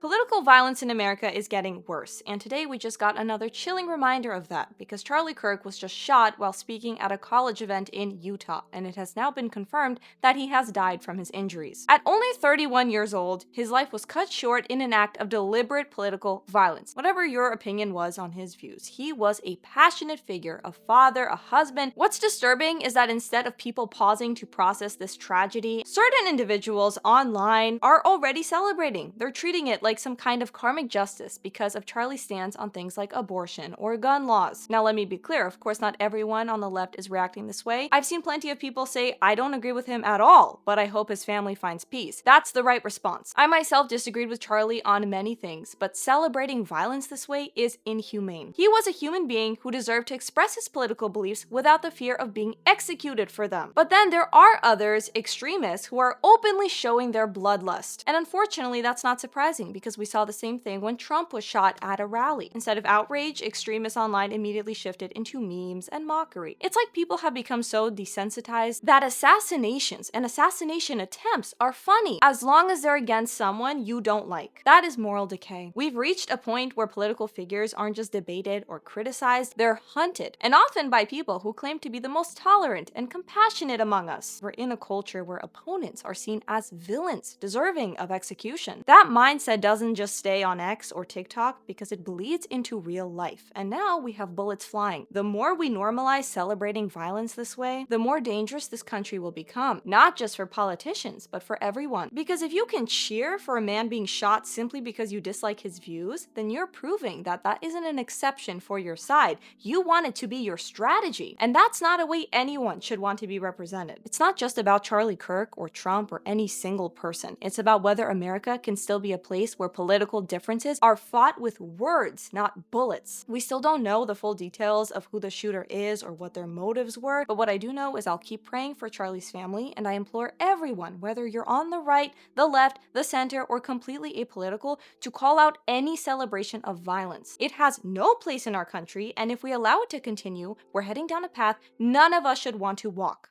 Political violence in America is getting worse, and today we just got another chilling reminder of that because Charlie Kirk was just shot while speaking at a college event in Utah, and it has now been confirmed that he has died from his injuries. At only 31 years old, his life was cut short in an act of deliberate political violence. Whatever your opinion was on his views, he was a passionate figure, a father, a husband. What's disturbing is that instead of people pausing to process this tragedy, certain individuals online are already celebrating. They're treating it like some kind of karmic justice because of Charlie's stance on things like abortion or gun laws. Now, let me be clear, of course, not everyone on the left is reacting this way. I've seen plenty of people say, I don't agree with him at all, but I hope his family finds peace. That's the right response. I myself disagreed with Charlie on many things, but celebrating violence this way is inhumane. He was a human being who deserved to express his political beliefs without the fear of being executed for them. But then there are others, extremists, who are openly showing their bloodlust. And unfortunately, that's not surprising because we saw the same thing when Trump was shot at a rally. Instead of outrage, extremists online immediately shifted into memes and mockery. It's like people have become so desensitized that assassinations and assassination attempts are funny as long as they're against someone you don't like. That is moral decay. We've reached a point where political figures aren't just debated or criticized, they're hunted, and often by people who claim to be the most tolerant and compassionate among us. We're in a culture where opponents are seen as villains deserving of execution. That mindset doesn't just stay on X or TikTok because it bleeds into real life. And now we have bullets flying. The more we normalize celebrating violence this way, the more dangerous this country will become. Not just for politicians, but for everyone. Because if you can cheer for a man being shot simply because you dislike his views, then you're proving that that isn't an exception for your side. You want it to be your strategy. And that's not a way anyone should want to be represented. It's not just about Charlie Kirk or Trump or any single person. It's about whether America can still be a place where political differences are fought with words, not bullets. We still don't know the full details of who the shooter is or what their motives were, but what I do know is I'll keep praying for Charlie's family, and I implore everyone, whether you're on the right, the left, the center, or completely apolitical, to call out any celebration of violence. It has no place in our country, and if we allow it to continue, we're heading down a path none of us should want to walk.